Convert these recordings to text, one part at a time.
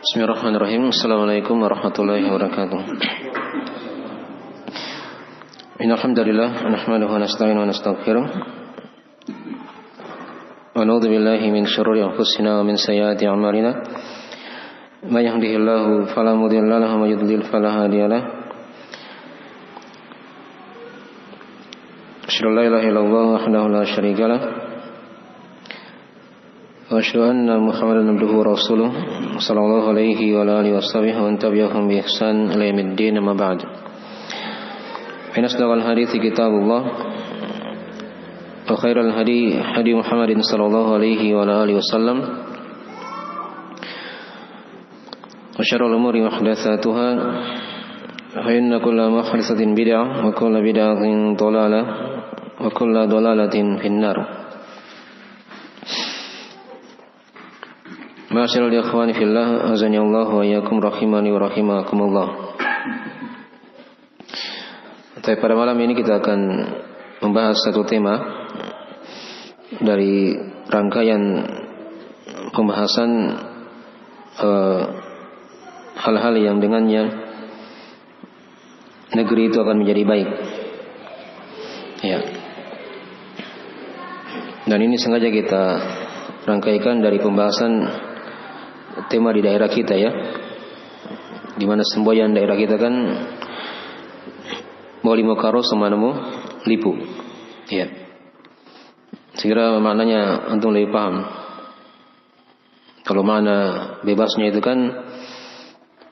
Bismillahirrahmanirrahim. Assalamualaikum warahmatullahi wabarakatuh. Innal hamdalillah nahmaduhu wa nasta'inuhu wa nastaghfiruh. Wa na'udzu billahi min shururi anfusina wa min sayyiati a'malina. May yahdihillahu fala mudilla lahu wa may yudlil fala hadiya lahu. Asyhadu an la ilaha illallah wahdahu la syarika lahu. Wa asyhadu anna Muhammadan abduhu wa rasuluh sallallahu alaihi wa alihi washabihi wa tabi'ahum bi ihsan ila yaumiddin amma ba'd. Inna asdaqal hadithi kitabullah wa khairal hadi hadi Muhammadin sallallahu alaihi wa alihi wasallam wa syarrul umuri muhdatsatuha wa inna kulla muhdatsatin bid'ah wa kulla bid'atin dhalalah wa kulla dhalalatin finnar. Ma'asyiral ikhwani fillah, azani Allah wa iyyakum rahimani wa rahimakumullah. Tapi pada malam ini kita akan membahas satu tema dari rangkaian pembahasan hal-hal yang dengannya negeri itu akan menjadi baik. Ya. Dan ini sengaja kita rangkaikan dari pembahasan tema di daerah kita ya, di mana semboyan daerah kita kan Molimo Karo Semanamo Lipu ya. Sekira maknanya antum lebih paham. Kalau makna bebasnya itu kan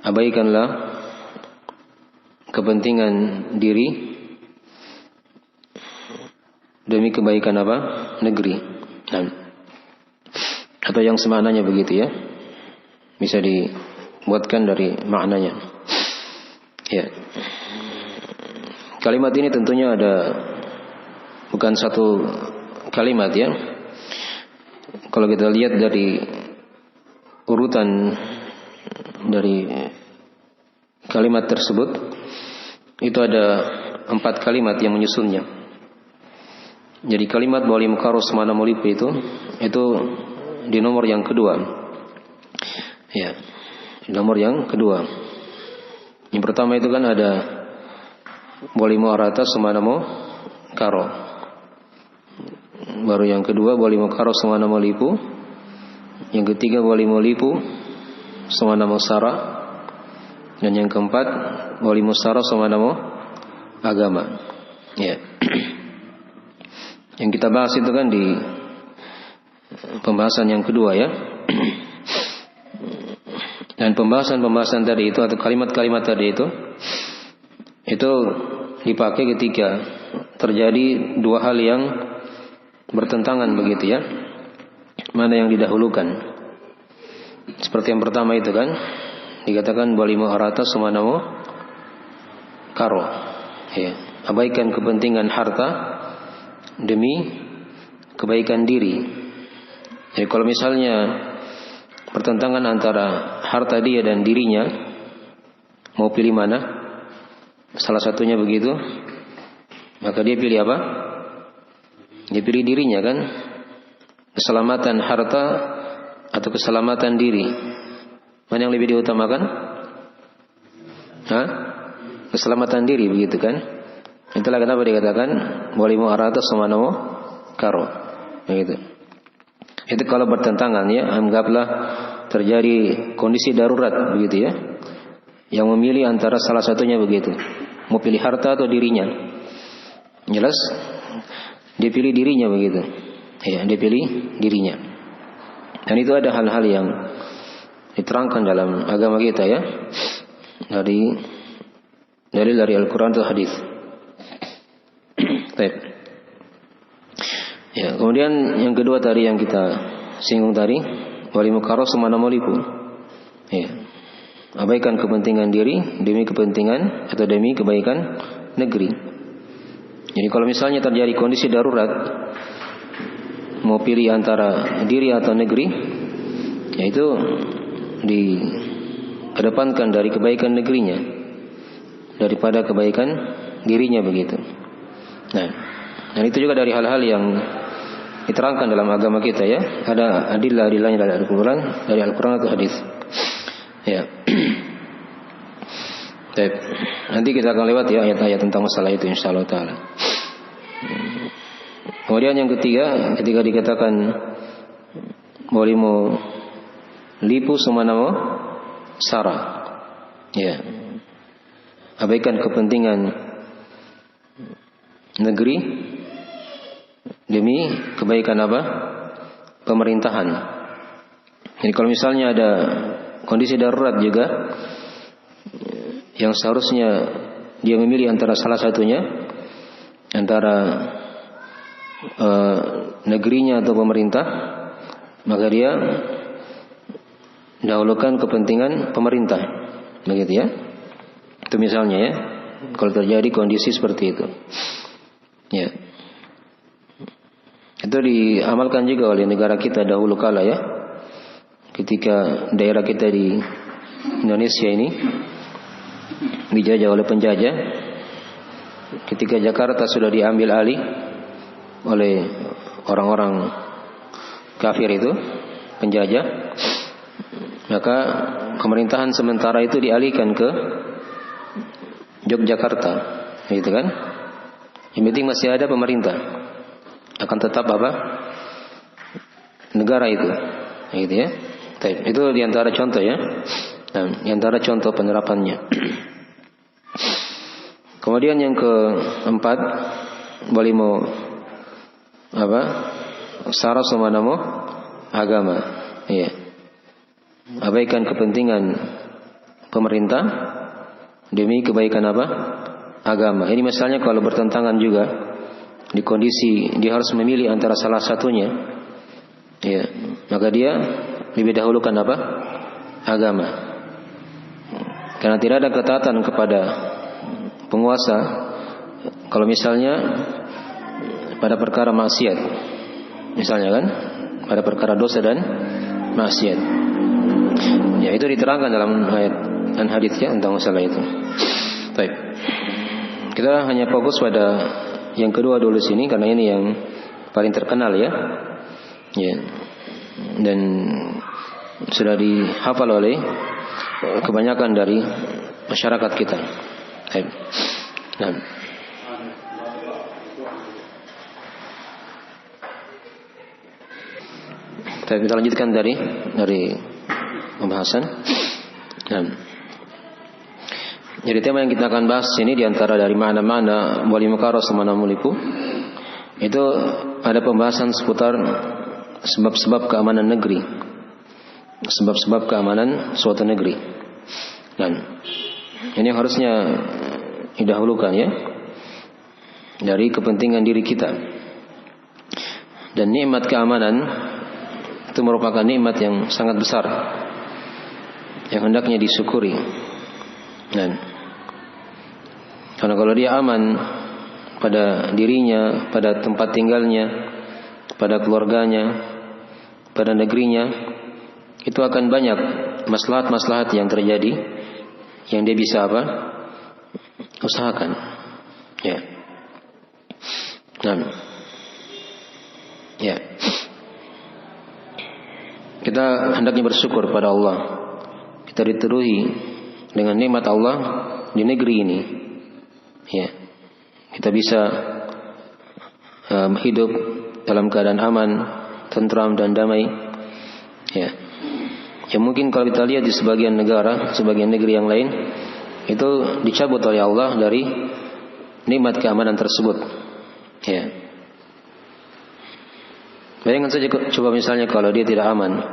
abaikanlah kepentingan diri demi kebaikan apa? Negeri. Nah, atau yang semaknanya begitu ya. Bisa dibuatkan dari maknanya. Ya. Kalimat ini tentunya ada bukan satu kalimat ya. Kalau kita lihat dari urutan dari kalimat tersebut, itu ada 4 kalimat yang menyusunnya. Jadi kalimat Molimo Karo Semanamo Lipu itu di nomor yang kedua. Ya, nomor yang kedua. Yang pertama itu kan ada Molimo Arata Semanamo Karo. Baru yang kedua Molimo Karo Semanamo Lipu. Yang ketiga Molimo Lipu Semanamo Sara. Dan yang keempat Molimo Sara Semanamo Agama. Ya. Yang kita bahas itu kan di pembahasan yang kedua ya. Dan pembahasan tadi itu atau kalimat-kalimat tadi itu dipakai ketika terjadi dua hal yang bertentangan begitu ya. Mana yang didahulukan? Seperti yang pertama itu kan dikatakan Molimo Arata Semanamo Karo. Ya, abaikan kepentingan harta demi kebaikan diri. Jadi kalau misalnya pertentangan antara harta dia dan dirinya, mau pilih mana? Salah satunya begitu, maka dia pilih apa? Dia pilih dirinya kan? Keselamatan harta atau keselamatan diri, mana yang lebih diutamakan? Keselamatan diri begitu kan? Itulah kenapa dikatakan Molimo Arata Semanamo Karo. Begitu. Itu kalau bertentangan ya, anggaplah terjadi kondisi darurat begitu ya, yang memilih antara salah satunya begitu, mau pilih harta atau dirinya. Jelas dia pilih dirinya begitu ya, dia pilih dirinya. Dan itu ada hal-hal yang diterangkan dalam agama kita ya, dari Al-Quran atau hadis. Baik. Ya, kemudian yang kedua tadi yang kita singgung tadi, Molimo Karo Semanamo Lipu. Ya. Abaikan kepentingan diri demi kepentingan atau demi kebaikan negeri. Jadi kalau misalnya terjadi kondisi darurat, mau pilih antara diri atau negeri, yaitu dikedepankan dari kebaikan negerinya daripada kebaikan dirinya begitu. Nah, dan itu juga dari hal-hal yang diterangkan dalam agama kita ya. Ada adillah-adillahnya dari Al-Quran atau hadis. Ya. Baik. Nanti kita akan lewat ya ayat-ayat tentang masalah itu insyaallah taala. Kemudian yang ketiga, ketika dikatakan walimu lipu sumanamo sara. Ya. Abaikan kepentingan negeri demi kebaikan apa? Pemerintahan. Jadi kalau misalnya ada kondisi darurat juga yang seharusnya dia memilih antara salah satunya, antara negerinya atau pemerintah, maka dia dahulukan kepentingan pemerintah, begitu ya. Itu misalnya ya, kalau terjadi kondisi seperti itu, ya. Itu diamalkan juga oleh negara kita dahulu kala ya, ketika daerah kita di Indonesia ini dijajah oleh penjajah. Ketika Jakarta sudah diambil alih oleh orang-orang kafir itu, penjajah, maka pemerintahan sementara itu dialihkan ke Yogyakarta, gitu kan? Yang penting masih ada pemerintah, akan tetap apa? Negara itu, gitu ya. Itu diantara contoh ya. Nah, diantara contoh penerapannya. Kemudian yang keempat, walimu apa? Sara sumanamo agama. Iya. Abaikan kepentingan pemerintah demi kebaikan apa? Agama. Ini misalnya kalau bertentangan juga di kondisi dia harus memilih antara salah satunya, ya, maka dia lebih dahulukan apa? Agama. Karena tidak ada ketaatan kepada penguasa kalau misalnya pada perkara maksiat, misalnya kan, pada perkara dosa dan maksiat. Ya, itu diterangkan dalam ayat dan hadis ya tentang masalah itu. Baik. Kita hanya fokus pada yang kedua dulu sini karena ini yang paling terkenal ya. Ya. Dan sudah dihafal oleh kebanyakan dari masyarakat kita. Baik. Nah. Kita lanjutkan dari pembahasan. Nah. Jadi tema yang kita akan bahas ini diantara dari mana-mana wali mukarras mana muliku itu ada pembahasan seputar sebab-sebab keamanan negeri, sebab-sebab keamanan suatu negeri. Dan ini harusnya didahulukan ya dari kepentingan diri kita. Dan nikmat keamanan itu merupakan nikmat yang sangat besar yang hendaknya disyukuri. Dan karena kalau dia aman pada dirinya, pada tempat tinggalnya, pada keluarganya, pada negerinya, itu akan banyak maslahat-maslahat yang terjadi yang dia bisa apa? Usahakan. Ya. Nah. Ya. Kita hendaknya bersyukur pada Allah. Kita diteruhi dengan nikmat Allah di negeri ini. Ya. Kita bisa hidup dalam keadaan aman, tentram dan damai. Ya. Ya mungkin kalau kita lihat di sebagian negara, sebagian negeri yang lain, itu dicabut oleh Allah dari nikmat keamanan tersebut. Ya. Bayangkan saja coba misalnya kalau dia tidak aman,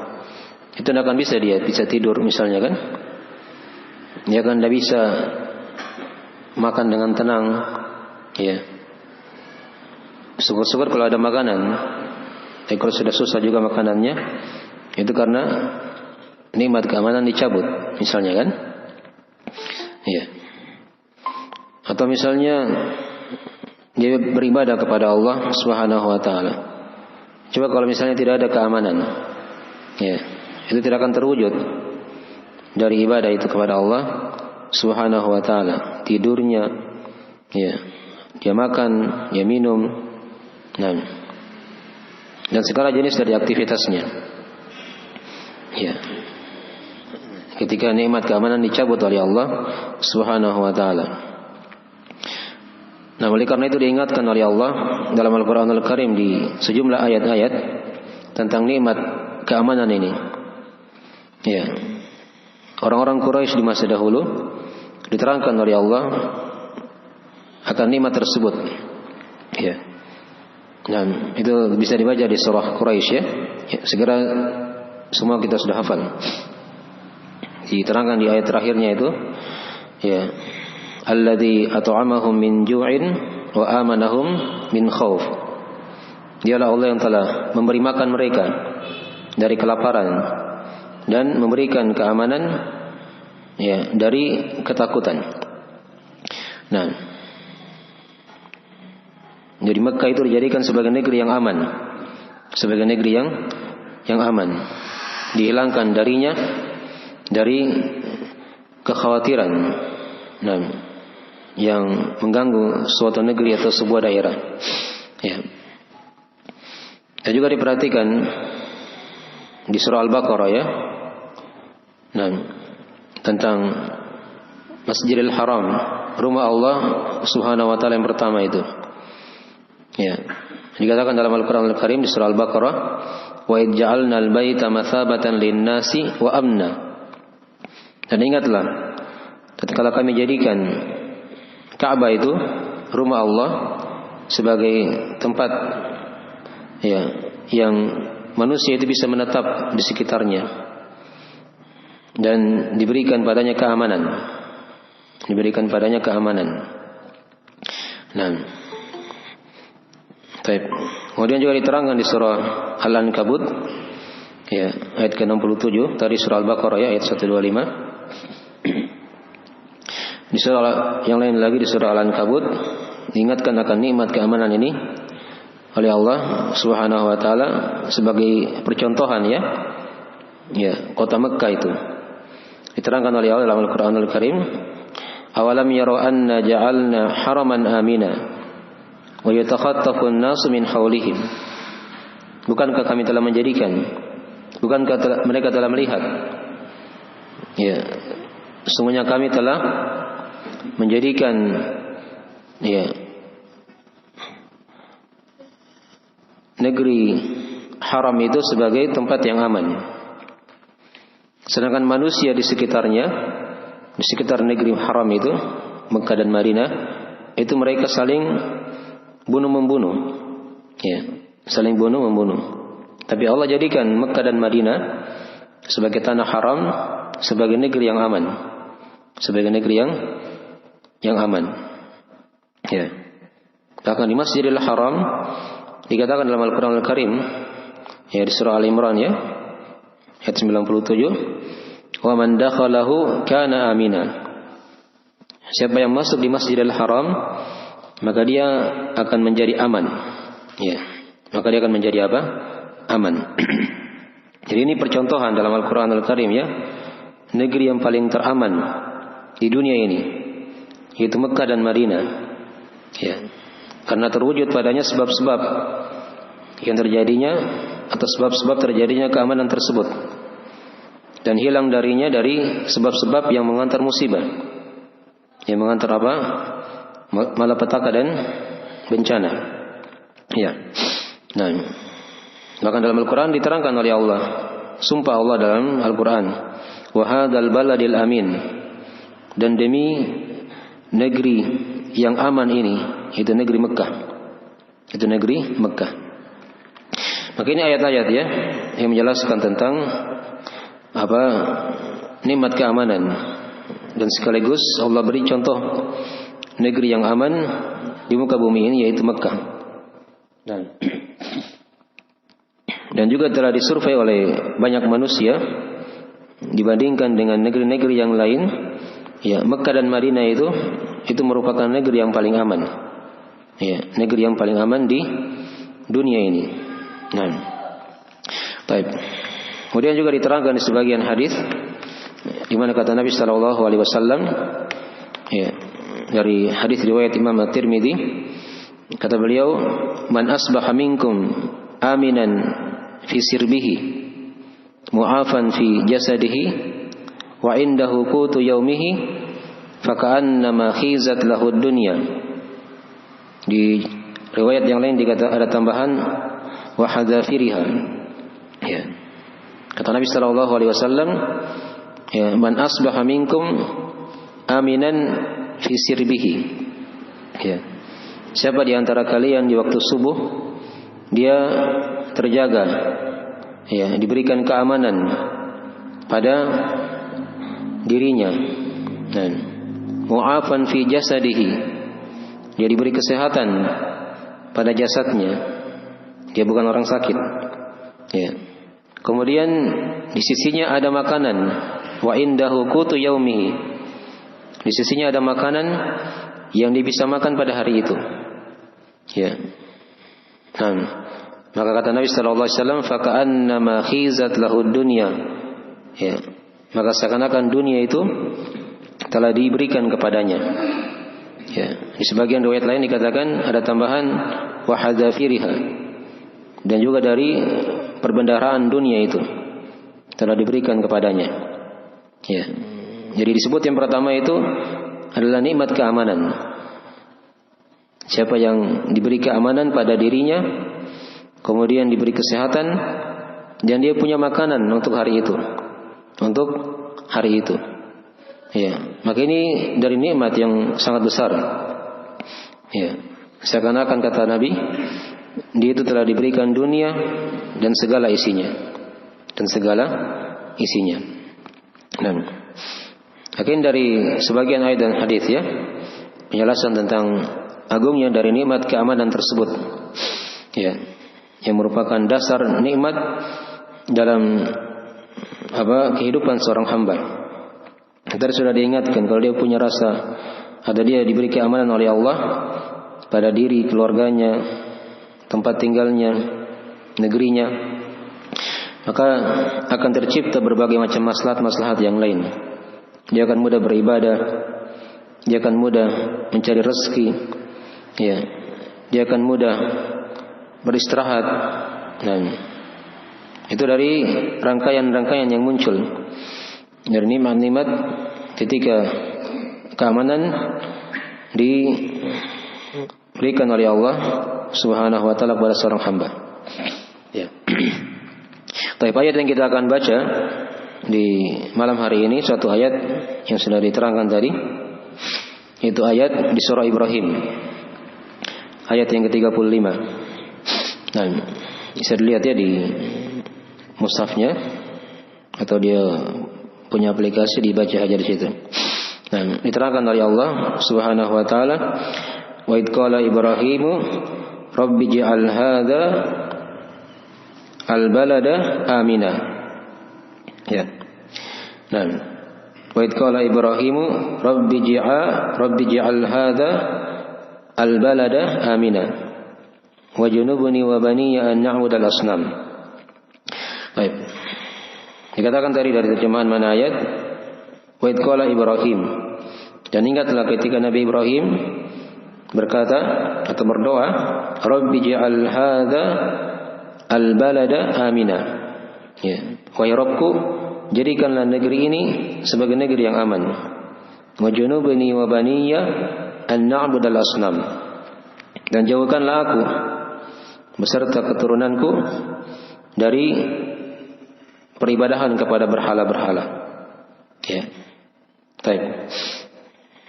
itu tidak akan bisa dia bisa tidur misalnya kan? Dia kan tidak bisa makan dengan tenang. Ya. Syukur-syukur kalau ada makanan. Tapi kalau sudah susah juga makanannya, itu karena nikmat keamanan dicabut, misalnya kan? Iya. Atau misalnya dia beribadah kepada Allah Subhanahu wa taala. Coba kalau misalnya tidak ada keamanan, ya, itu tidak akan terwujud dari ibadah itu kepada Allah Subhanahu wa taala. Tidurnya, ya, dia makan, dia minum, dan segala jenis dari aktivitasnya. Ya. ketika nikmat keamanan dicabut oleh Allah Subhanahu wa taala. Nah, oleh karena itu diingatkan oleh Allah dalam Al-Qur'anul Karim di sejumlah ayat-ayat tentang nikmat keamanan ini. Ya. Orang-orang Quraisy di masa dahulu diterangkan oleh Allah akan nikmat tersebut. Ya. Dan itu bisa dibaca di surah Quraisy ya. Segera semua kita sudah hafal. Diterangkan di ayat terakhirnya itu, ya. Alladzi at'amahum min ju'in wa amanahum min khauf. Dialah Allah yang telah memberi makan mereka dari kelaparan dan memberikan keamanan ya dari ketakutan. Nah, jadi Mekah itu dijadikan sebagai negeri yang aman, sebagai negeri yang aman. Dihilangkan darinya dari kekhawatiran, nah, yang mengganggu suatu negeri atau sebuah daerah. Ya. Dan juga diperhatikan di surah Al-Baqarah ya, nah, tentang Masjidil Haram, rumah Allah Subhanahu wa taala yang pertama itu. Ya. Dikatakan dalam Al-Qur'an Al-Karim di surah Al-Baqarah, wa id ja'alnal baita mathabatan lin-nasi wa amna. Dan ingatlah tatkala kami jadikan Ka'bah itu rumah Allah sebagai tempat ya yang manusia itu bisa menetap di sekitarnya dan diberikan padanya keamanan. Diberikan padanya keamanan. Nah, baik. Kemudian juga diterangkan di surah Al-Ankabut ya, ayat ke-67 dari surah Al-Baqarah ya, ayat 125. Di surah yang lain lagi di surah Al-Ankabut diingatkan akan nikmat keamanan ini oleh Allah Subhanahu wa taala sebagai percontohan ya. Ya, kota Mekah itu. Diterangkan oleh Allah dalam Al-Qur'anul Karim, "Awalam yaru anna ja'alna haraman amina wa yatakhattafu an-nasu min haulihim." Bukankah kami telah menjadikan, bukankah mereka telah melihat? Ya, sesungguhnya kami telah menjadikan ya negeri haram itu sebagai tempat yang aman. Sedangkan manusia di sekitarnya, di sekitar negeri haram itu, Mekah dan Madinah, itu mereka saling bunuh-membunuh. Ya, saling bunuh-membunuh. Tapi Allah jadikan Mekah dan Madinah sebagai tanah haram, sebagai negeri yang aman. Sebagai negeri yang aman. Ya. Bahkan di Masjidil Haram dikatakan dalam Al-Qur'an Al-Karim ya di surah Al-Imran ya, ayat 97, "Wa man dakhalahu kana amina." Siapa yang masuk di Masjidil Haram maka dia akan menjadi aman. Ya. Maka dia akan menjadi apa? Aman. Jadi ini percontohan dalam Al-Qur'an Al-Karim ya, negeri yang paling teraman di dunia ini, yaitu Mekah dan Madinah. Ya. Karena terwujud padanya sebab-sebab yang terjadinya atau sebab-sebab terjadinya keamanan tersebut, dan hilang darinya dari sebab-sebab yang mengantar musibah, yang mengantar apa? Malapetaka dan bencana. Ya. Nah, bahkan dalam Al-Quran diterangkan oleh Allah, sumpah Allah dalam Al-Quran, wa hadzal baladil amin, dan demi negeri yang aman ini, itu negeri Mekah. Itu negeri Mekah. Maka ini ayat-ayat ya yang menjelaskan tentang apa nikmat keamanan, dan sekaligus Allah beri contoh negeri yang aman di muka bumi ini, yaitu Mekah. Dan juga telah disurvei oleh banyak manusia dibandingkan dengan negeri-negeri yang lain. Ya, Mekah dan Madinah itu merupakan negeri yang paling aman. Ya, negeri yang paling aman di dunia ini. Nah, baik. Kemudian juga diterangkan di sebagian hadis di mana kata Nabi sallallahu alaihi wasallam, ya, dari hadis riwayat Imam At-Tirmidzi, kata beliau, "Man asbaha minkum aminan fi sirbihi, mu'afan fi jasadihi, wa indahu qutu yaumihi faka'annama khizat lahu dunya. Di riwayat yang lain ada tambahan wa hadzafiriha. Ya. Kata Nabi sallallahu alaihi wasallam, ya, man asbaha minkum aminan fi sirbihi. Ya. Siapa di antara kalian di waktu subuh dia terjaga, ya, diberikan keamanan pada dirinya, dan mu'afan fi jasadihi, dia diberi kesehatan pada jasadnya, dia bukan orang sakit, ya. Kemudian di sisinya ada makanan, wa indahu qutu yaumihi, di sisinya ada makanan yang dia bisa makan pada hari itu, ya. Maka kata Nabi sallallahu alaihi wasallam, faka'annama khizat lahu dunya, ya, maka seakan-akan dunia itu telah diberikan kepadanya. Ya, di sebagian riwayat lain dikatakan ada tambahan wa hadzafiriha, dan juga dari perbendaharaan dunia itu telah diberikan kepadanya. Ya. Jadi disebut yang pertama itu adalah nikmat keamanan. Siapa yang diberi keamanan pada dirinya, kemudian diberi kesehatan, dan dia punya makanan untuk hari itu, untuk hari itu, ya, maka ini dari nikmat yang sangat besar, ya. Seakan-akan kata Nabi, dia itu telah diberikan dunia dan segala isinya, Dan akhirnya dari sebagian ayat dan hadis, ya, penjelasan tentang agungnya dari nikmat keamanan tersebut, ya, yang merupakan dasar nikmat dalam kehidupan seorang hamba. Tadi sudah diingatkan kalau dia punya rasa ada dia diberi keamanan oleh Allah pada diri, keluarganya, tempat tinggalnya, negerinya, maka akan tercipta berbagai macam maslahat-maslahat yang lain. Dia akan mudah beribadah, dia akan mudah mencari rezeki, ya, dia akan mudah beristirahat, dan itu dari rangkaian-rangkaian yang muncul dari nikmat-nikmat ketika keamanan diberikan oleh Allah Subhanahu wa taala kepada seorang hamba. Ya. Tapi ayat yang kita akan baca di malam hari ini suatu ayat yang sudah diterangkan tadi, itu ayat di surah Ibrahim, ayat yang ke-35. Nah, bisa dilihat ya di mushafnya, atau dia punya aplikasi, dibaca aja di situ. Nah, diterangkan oleh Allah Subhanahu wa taala, wa id qala Ibrahimu rabbi ij'al hadza al-balada amina. Ya. Nah, wa id qala Ibrahimu rabbi ij'al hadza al-balada amina wajnubni wa baniya an na'budal asnam. Baik. Dikatakan tadi dari terjemahan mana ayat? Wa id qala Ibrahim. Dan ingatlah ketika Nabi Ibrahim berkata atau berdoa, Rabbi ij'al hadza al-balada amina. Ya, wahai Rabbku, jadikanlah negeri ini sebagai negeri yang aman. Wajnubni wa baniya an na'budal asnam. Dan jauhkanlah aku beserta keturunanku dari peribadahan kepada berhala-berhala. Ya. Baik.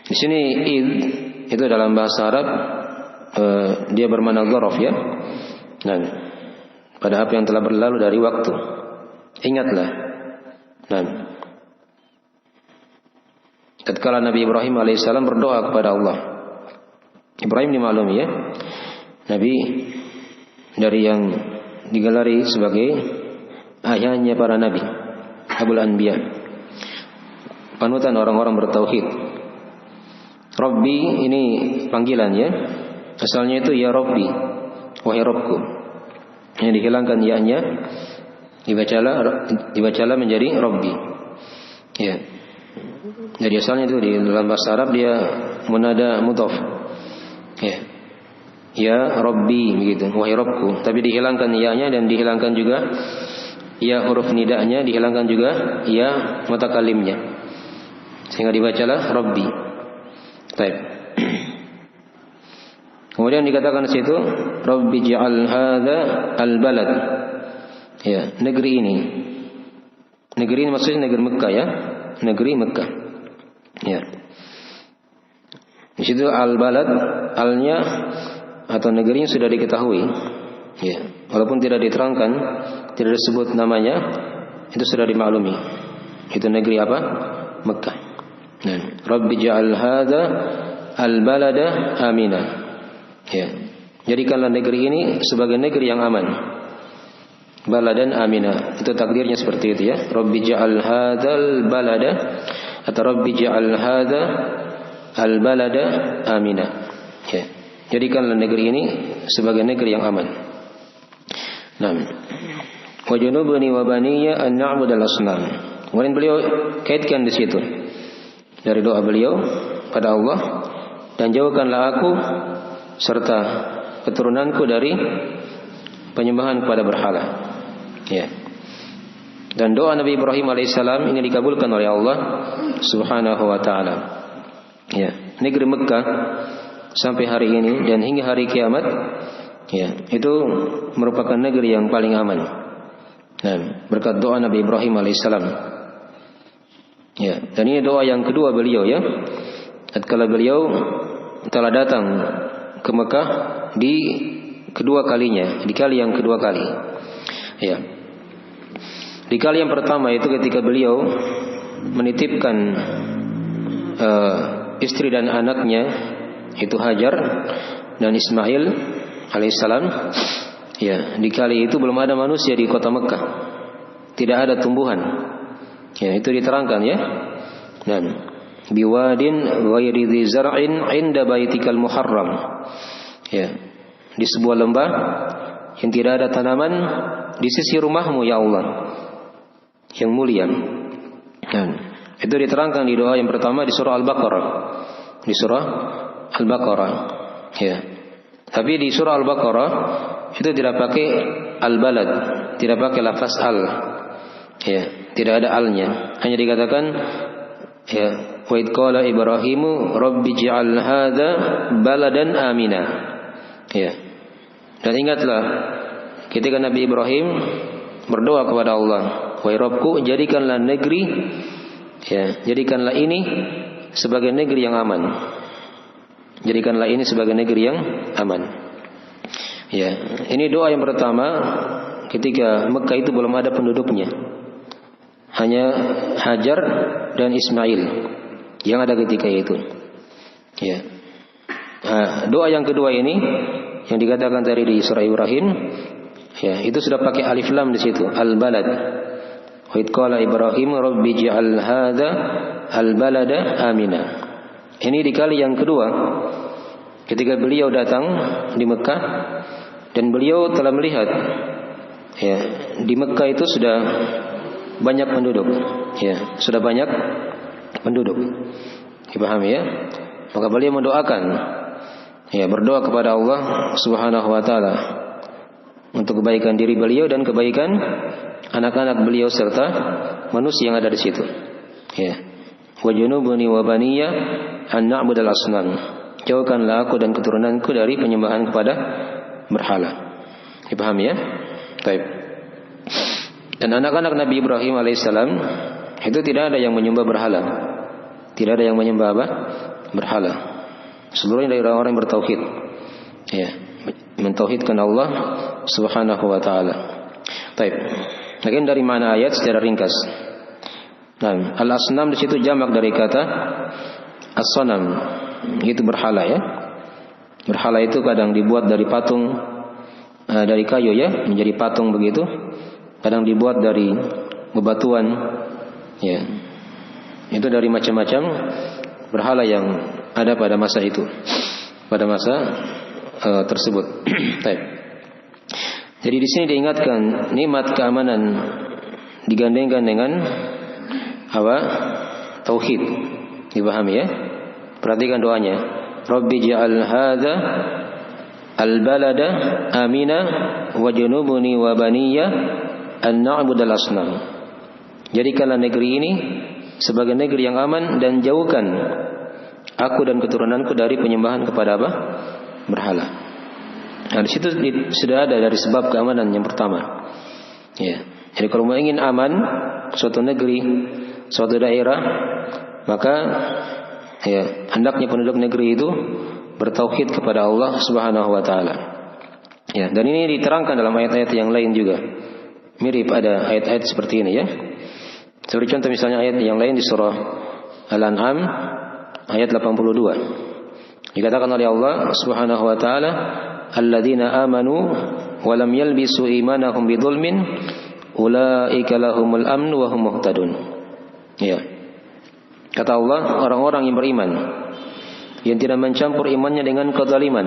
Di sini id itu dalam bahasa Arab dia bermakna dzaraf, ya. Nah, pada apa yang telah berlalu dari waktu. Ingatlah. Nah, ketika Nabi Ibrahim alaihissalam berdoa kepada Allah. Ibrahim dimaklumi, ya, Nabi dari yang digelari sebagai ayahnya para nabi, Abul Anbiya, panutan orang-orang bertauhid. Rabbi ini panggilannya, asalnya itu ya Rabbi, wahai Rabbku. Yang dihilangkan ya-nya, dibacalah menjadi Rabbi. Ya. Jadi asalnya itu di dalam bahasa Arab dia munada mudhaf. Ya Rabbi begitu, wahai Rabbku. Tapi dihilangkan ya-nya dan dihilangkan juga ya huruf nidanya, dihilangkan juga ya mutakalimnya. sehingga dibacalah Rabbi. Baik. Kemudian dikatakan di situ Rabbi ja'al hadza al-balad. Ya, negeri ini. Negeri ini maksudnya negeri Mekah ya. Negeri Mekah. Ya. Di situ al-balad, alnya atau negerinya sudah diketahui. Ya, walaupun tidak diterangkan, tidak disebut namanya, itu sudah dimaklumi. Itu negeri apa? Mekah. Nah, Rabbi ja'al hadza al-balada amina. Ya. Jadikanlah negeri ini sebagai negeri yang aman. Baladan amina. Itu takdirnya seperti itu ya. Rabbi ja'al hadzal balada atau Rabbi ja'al hadza al-balada amina. Ya. Jadikanlah negeri ini sebagai negeri yang aman. Naam. Wa junubni wa baniya an na'budal asnam. Kemudian beliau kaitkan di situ dari doa beliau pada Allah, dan jauhkanlah aku serta keturunanku dari penyembahan kepada berhala. Ya. Dan doa Nabi Ibrahim alaihissalam ini dikabulkan oleh Allah Subhanahu wa taala. Ya, negeri Mekah sampai hari ini dan hingga hari kiamat, ya, itu merupakan negeri yang paling aman. Nah, berkat doa Nabi Ibrahim alaihissalam. Ya, dan ini doa yang kedua beliau ya. Tatkala beliau telah datang ke Mekah di kedua kalinya, di kali yang kedua kali. Ya. Di kali yang pertama itu ketika beliau menitipkan istri dan anaknya itu Hajar dan Ismail alaihissalam. Ya, di kali itu belum ada manusia di kota Mekah. Tidak ada tumbuhan. Ya, itu diterangkan ya. Dan biwadin ghairi dzi zar'in 'inda baitikal muharram. Ya. Di sebuah lembah yang tidak ada tanaman di sisi rumahmu ya Allah yang mulia. Dan itu diterangkan di doa yang pertama di surah Al-Baqarah. Di surah Al-Baqarah. Ya. Tapi di surah Al-Baqarah itu tidak pakai al-balad, tidak pakai lafaz al. Ya, tidak ada alnya. Hanya dikatakan ya, wa id qala Ibrahimu rabbi ij'al hadza baladan amina. Ya. Dan ingatlah ketika Nabi Ibrahim berdoa kepada Allah, wahai Rabbku, jadikanlah negeri, ya, jadikanlah ini sebagai negeri yang aman. Jadikanlah ini sebagai negeri yang aman. Ya, ini doa yang pertama ketika Mekah itu belum ada penduduknya. Hanya Hajar dan Ismail yang ada ketika itu. Ya. Nah, doa yang kedua ini yang dikatakan tadi di surah Ibrahim, ya, itu sudah pakai alif lam di situ, al-balad. Wa id qala Ibrahim rabbi ij'al hadza al-balada amina. Ini di kali yang kedua ketika beliau datang di Mekah dan beliau telah melihat, ya, di Mekah itu sudah banyak penduduk, ya, sudah banyak penduduk. Dipahami ya? Maka beliau mendoakan, ya, berdoa kepada Allah Subhanahu wa taala untuk kebaikan diri beliau dan kebaikan anak-anak beliau serta manusia yang ada di situ. Ya. Wa junubni wa baniya an na'budal asnam. Jauhkanlah aku dan keturunanku dari penyembahan kepada berhala. Dipahami ya? Baik. Dan anak-anak Nabi Ibrahim alaihissalam itu tidak ada yang menyembah berhala. Tidak ada yang menyembah apa? Berhala. Seluruhnya dari orang-orang yang bertauhid. Ya, mentauhidkan Allah Subhanahu wa taala. Baik. Mungkin dari mana ayat secara ringkas. Nah, al-asnam di situ jamak dari kata as-sanam, itu berhala ya. Berhala itu kadang dibuat dari patung, dari kayu ya, menjadi patung begitu. Kadang dibuat dari bebatuan, ya. Itu dari macam-macam berhala yang ada pada masa itu, pada masa tersebut. Jadi di sini diingatkan nikmat keamanan digandengkan dengan apa? Tauhid. Dipahami ya? Perhatikan doanya. Rabbi ja'al hadza al-balada amina wa junubni wa baniya an na'budal asnam. Jadikanlah negeri ini sebagai negeri yang aman, dan jauhkan aku dan keturunanku dari penyembahan kepada apa? Berhala. Nah, di situ sudah ada dari sebab keamanan yang pertama. Ya. Jadi kalau mau ingin aman suatu negeri, suatu daerah, maka ya hendaknya penduduk negeri itu bertauhid kepada Allah Subhanahu wa taala. Ya, dan ini diterangkan dalam ayat-ayat yang lain juga. Mirip ada ayat-ayat seperti ini ya. Seperti contoh misalnya ayat yang lain di surah Al-An'am ayat 82. Dikatakan oleh Allah Subhanahu wa taala, "Alladzina amanu wa lam yalbisu imanahum bidzulmin, ulaika lahumul amnu wa hum muhtadun." Ya. Kata Allah, orang-orang yang beriman yang tidak mencampur imannya dengan kezaliman,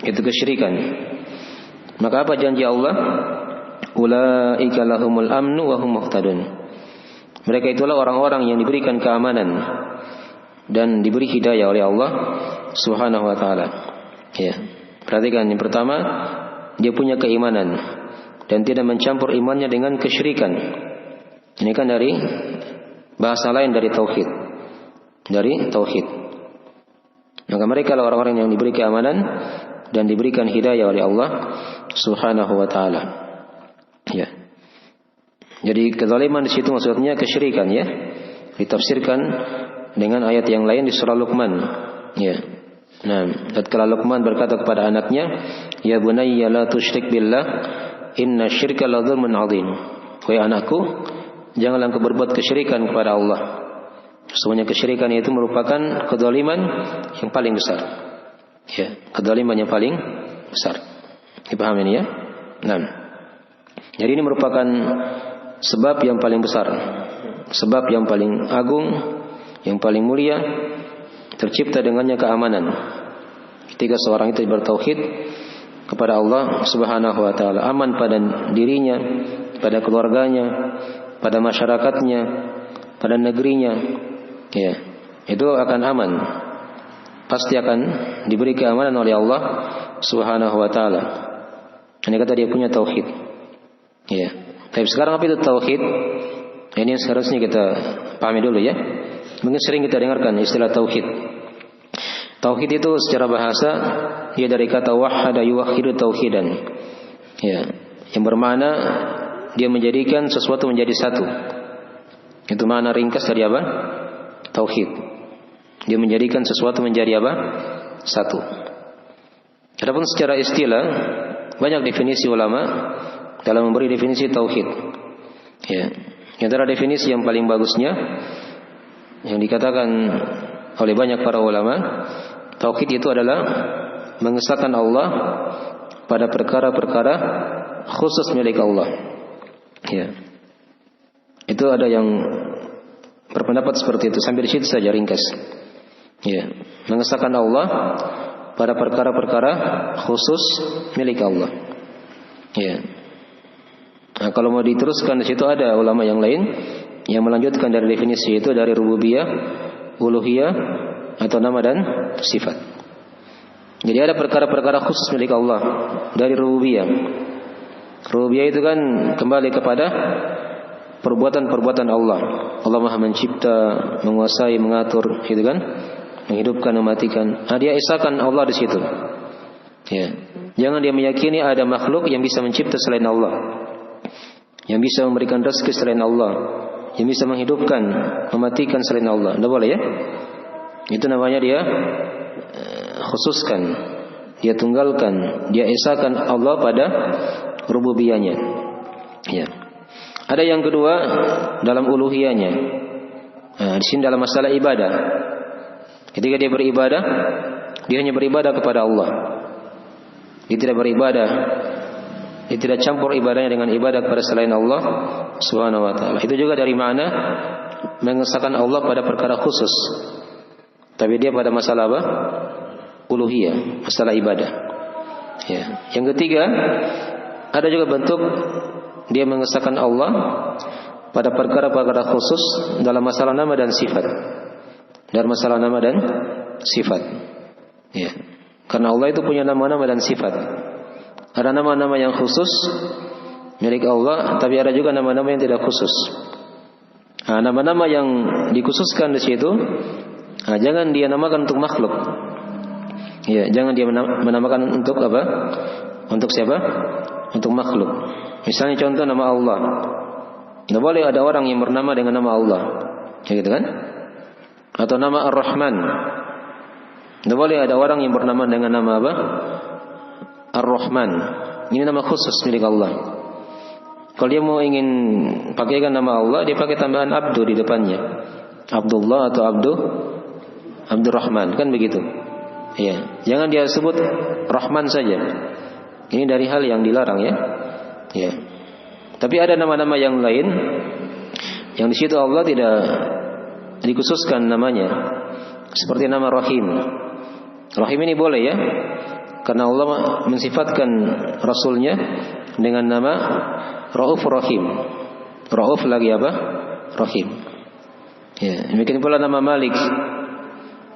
itu kesyirikan. Maka apa janji Allah? Ulaika lahumul amnu wa hum muhtadun. Mereka itulah orang-orang yang diberikan keamanan dan diberi hidayah oleh Allah Subhanahu wa taala. Ya. Perhatikan yang pertama, dia punya keimanan dan tidak mencampur imannya dengan kesyirikan. Ini kan dari bahasa lain dari tauhid. Dari tauhid. Maka mereka adalah orang-orang yang diberi keamanan dan diberikan hidayah oleh Allah Subhanahu wa taala. Ya. Jadi kezaliman di situ maksudnya kesyirikan ya. Ditafsirkan dengan ayat yang lain di surah Luqman. Ya. Nah, tatkala Luqman berkata kepada anaknya, "Ya bunayya la tusyrik billah, inna syirka la dzulmun 'adzim." Wahai anakku, janganlah engkau berbuat kesyirikan kepada Allah. Semuanya kesyirikan itu merupakan kezaliman yang paling besar. Ya, kezaliman yang paling besar. Dipahami ini ya? Nah. Jadi ini merupakan sebab yang paling besar, sebab yang paling agung, yang paling mulia, tercipta dengannya keamanan. Ketika seorang itu bertauhid kepada Allah Subhanahu wa taala, aman pada dirinya, pada keluarganya, pada masyarakatnya, pada negerinya, ya, itu akan aman. Pasti akan diberi keamanan oleh Allah Subhanahu wa taala. Ini kata dia punya tauhid. Ya. Tapi sekarang apa itu tauhid? Ini seharusnya kita pahami dulu ya. Mungkin sering kita dengarkan istilah tauhid. Tauhid itu secara bahasa dia dari kata wahhada yuwahhidu tauhidan. Ya, yang bermakna dia menjadikan sesuatu menjadi satu. Itu makna ringkas dari apa? Tauhid. Dia menjadikan sesuatu menjadi apa? Satu. Adapun secara istilah banyak definisi ulama dalam memberi definisi tauhid. Ya. Di antara definisi yang paling bagusnya yang dikatakan oleh banyak para ulama, tauhid itu adalah mengesahkan Allah pada perkara-perkara khusus milik Allah. Ya. Itu ada yang berpendapat seperti itu. Sampai di situ saja ringkas. Ya, mengesahkan Allah pada perkara-perkara khusus milik Allah. Ya. Nah, kalau mau diteruskan di situ ada ulama yang lain yang melanjutkan dari definisi itu dari rububiyah, uluhiyah atau nama dan sifat. Jadi ada perkara-perkara khusus milik Allah dari rububiyah. Rububiyah itu kan kembali kepada perbuatan-perbuatan Allah. Allah Maha mencipta, menguasai, mengatur, gitu kan? Menghidupkan, mematikan. Nah, dia esahkan Allah di situ. Ya. Jangan dia meyakini ada makhluk yang bisa mencipta selain Allah, yang bisa memberikan rezeki selain Allah, yang bisa menghidupkan, mematikan selain Allah. Tidak boleh ya. Itu namanya dia khususkan, dia tunggalkan, dia esahkan Allah pada rububiyahnya. Ya. Ada yang kedua dalam uluhiyahnya. Nah, di sini dalam masalah ibadah. Ketika dia beribadah, dia hanya beribadah kepada Allah. Dia tidak beribadah, dia tidak campur ibadahnya dengan ibadah kepada selain Allah Subhanahu wa taala. Itu juga dari mana mengesahkan Allah pada perkara khusus. Tapi dia pada masalah apa? Uluhiyah, masalah ibadah. Ya. Yang ketiga, ada juga bentuk dia mengesahkan Allah pada perkara-perkara khusus dalam masalah nama dan sifat. Dalam masalah nama dan sifat. Ya. Karena Allah itu punya nama-nama dan sifat. Ada nama-nama yang khusus milik Allah, tapi ada juga nama-nama yang tidak khusus. Nama-nama yang dikhususkan di situ, jangan dia namakan untuk makhluk. Ya, jangan dia menamakan untuk apa? Untuk siapa? Untuk makhluk. Misalnya contoh nama Allah. Tidak boleh ada orang yang bernama dengan nama Allah. Ya gitu kan? Atau nama Ar-Rahman. Tidak boleh ada orang yang bernama dengan nama apa? Ar-Rahman. Ini nama khusus milik Allah. Kalau dia mau ingin pakaikan nama Allah, dia pakai tambahan Abdu di depannya. Abdullah atau Abdurrahman, kan begitu. Ya, jangan dia sebut Rahman saja. Ini dari hal yang dilarang ya. Ya. Tapi ada nama-nama yang lain yang di situ Allah tidak dikhususkan namanya. Seperti nama Rahim. Rahim ini boleh ya. Karena Allah mensifatkan Rasulnya dengan nama Rauf Rahim. Rauf lagi apa? Rahim. Ya, demikian pula nama Malik.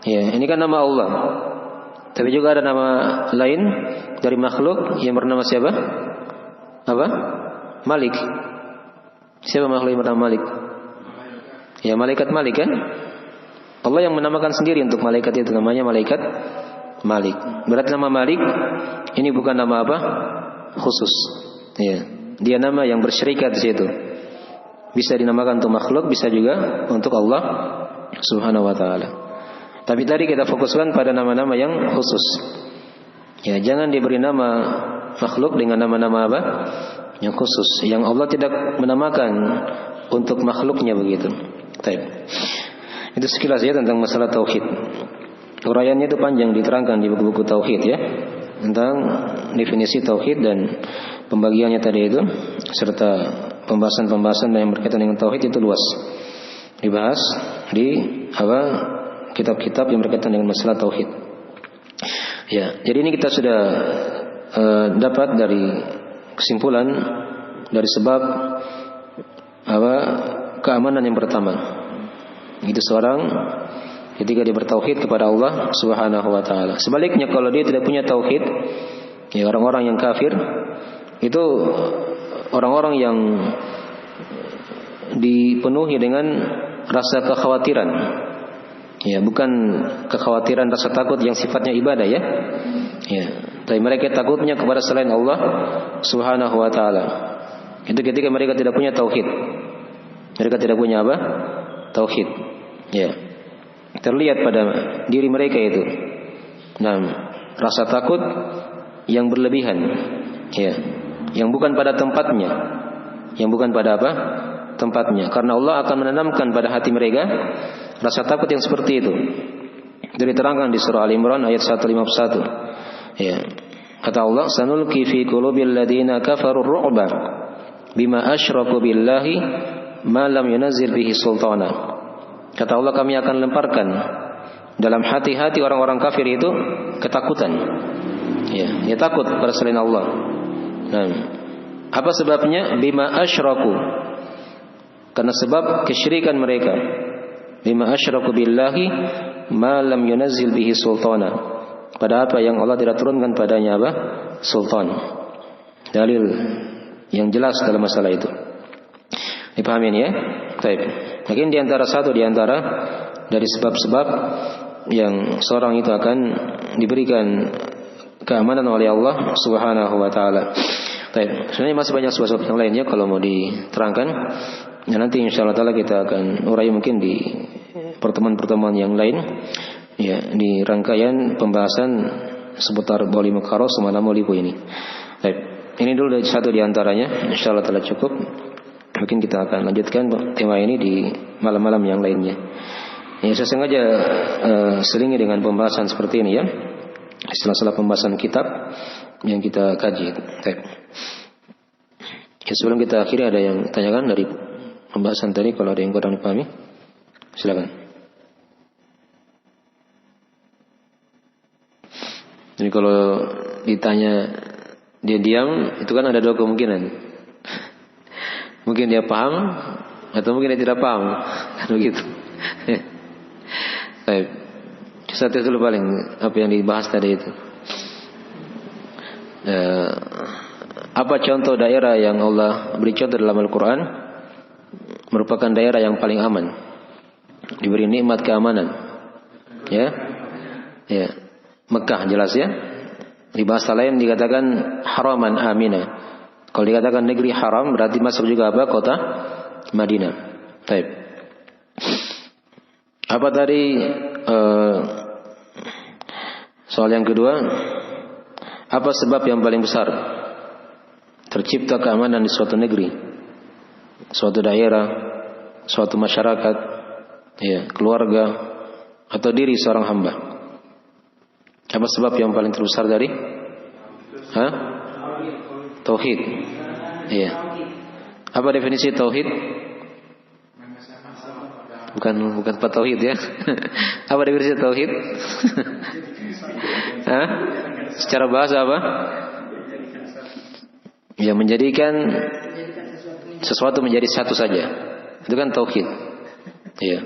Ya, ini kan nama Allah. Tapi juga ada nama lain dari makhluk yang bernama siapa? Apa? Malik. Siapa makhluk yang bernama Malik? Ya, malaikat Malik kan? Allah yang menamakan sendiri untuk malaikat itu, namanya malaikat Malik. Berarti nama Malik ini bukan nama apa? Khusus. Ya. Dia nama yang bersyarikat di situ. Bisa dinamakan untuk makhluk, bisa juga untuk Allah Subhanahu wa taala. Tapi tadi kita fokuskan pada nama-nama yang khusus. Ya, jangan diberi nama makhluk dengan nama-nama apa? Yang khusus, yang Allah tidak menamakan untuk makhluknya begitu. Baik. Itu sekilas ya tentang masalah tauhid. Uraiannya itu panjang diterangkan di buku-buku tauhid ya. Tentang definisi tauhid dan pembagiannya tadi itu, serta pembahasan-pembahasan yang berkaitan dengan tauhid itu luas dibahas di apa kitab-kitab yang berkaitan dengan masalah tauhid. Ya, jadi ini kita sudah dapat dari kesimpulan dari sebab apa keamanan yang pertama. Itu seorang ketika dia bertauhid kepada Allah Subhanahu wa taala. Sebaliknya kalau dia tidak punya tauhid, ya orang-orang yang kafir itu orang-orang yang dipenuhi dengan rasa kekhawatiran. Ya, bukan kekhawatiran rasa takut yang sifatnya ibadah ya. Ya, tapi mereka takutnya kepada selain Allah Subhanahu wa taala. Itu ketika mereka tidak punya tauhid. Mereka tidak punya apa? Tauhid. Ya. Terlihat pada diri mereka itu. Nah, rasa takut yang berlebihan. Ya. Yang bukan pada tempatnya. Yang bukan pada apa? Tempatnya. Karena Allah akan menanamkan pada hati mereka rasa takut yang seperti itu. Itu diterangkan di surah Al-Imran ayat 151. Ya. Kata Allah, "Sanulqi fi qulubil ladzina kafaru ar-ru'ba bima asyraku billahi ma lam yunzil bihi sultana." Kata Allah, kami akan lemparkan dalam hati-hati orang-orang kafir itu ketakutan. Ya takut pada selain Allah. Nah, apa sebabnya? Bima asyraku. Karena sebab kesyirikan mereka. Bima asyraku billahi ma lam yunzil bihi sultana. Pada apa yang Allah tidak turunkan padanya apa? Sultan. Dalil yang jelas dalam masalah itu. Dipahami ya? Baik. Mungkin di antara dari sebab-sebab yang seorang itu akan diberikan keamanan oleh Allah Subhanahu wa taala. Baik. Sebenarnya masih banyak sebab-sebab yang lainnya kalau mau diterangkan. Ya, nanti insyaallah taala kita akan urai mungkin di pertemuan-pertemuan yang lain. Ya, di rangkaian pembahasan seputar Bauli Mukarrar semalam Mauliku ini. Baik. Ini dulu dari satu di antaranya. Insyaallah taala cukup. Mungkin kita akan lanjutkan tema ini di malam-malam yang lainnya. Ya, saya sengaja selingi dengan pembahasan seperti ini ya. Setelah pembahasan kitab yang kita kaji. Baik. Ya, sebelum kita akhiri ada yang tanyakan dari pembahasan tadi, kalau ada yang kurang dipahami, silakan. Jadi kalau ditanya dia diam, itu kan ada dua kemungkinan. Mungkin dia paham atau mungkin dia tidak paham. Kan begitu. Baik. Satu dulu paling apa yang dibahas tadi itu. Apa contoh daerah yang Allah beri contoh dalam Al-Quran merupakan daerah yang paling aman, diberi nikmat keamanan. Ya. Ya. Mekah jelas ya. Di bahasa lain dikatakan haraman amina. Kalau dikatakan negeri haram berarti masuk juga apa? Kota Madinah. Baik. Apa tadi soal yang kedua? Apa sebab yang paling besar tercipta keamanan di suatu negeri, suatu daerah, suatu masyarakat, ya, keluarga atau diri seorang hamba? Apa sebab yang paling terbesar dari? Tauhid. Iya. Apa definisi tauhid? Bukan tauhid ya. Apa definisi tauhid? Secara bahasa apa? Ya, menjadikan sesuatu menjadi satu saja. Itu kan tauhid. Iya.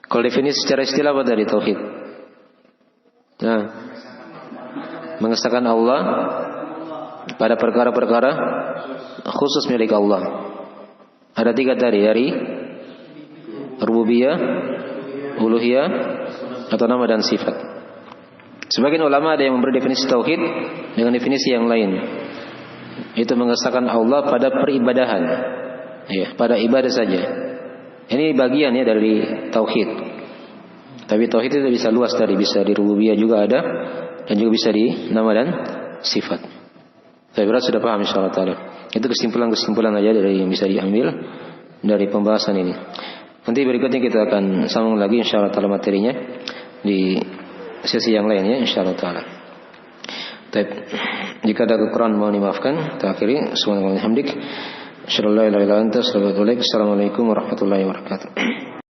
Kalau definisi secara istilah apa dari tauhid? Mengesahkan Allah pada perkara-perkara khusus milik Allah. Ada 3 tadi, dari rububiyah, uluhiyah, atau nama dan sifat. Sebagian ulama ada yang memberi definisi tauhid dengan definisi yang lain. Itu mengesahkan Allah pada peribadahan, ya, pada ibadah saja. Ini bagian ya dari tauhid. Tapi tauhid itu bisa luas tadi, bisa di rububiyah juga ada, dan juga bisa di nama dan sifat. Saya kira sudah paham insyaallah taala. Itu kesimpulan-kesimpulan aja dari yang bisa diambil dari pembahasan ini. Nanti berikutnya kita akan sambung lagi insyaallah taala materinya di sesi yang lainnya insyaallah taala. Baik. Jika ada kekurangan mohon dimaafkan. Kita akhiri. Subhanallah walhamdik. Asyhadu an la ilaha illa anta astaghfiruka wa atubu ilaik. Assalamualaikum warahmatullahi wabarakatuh.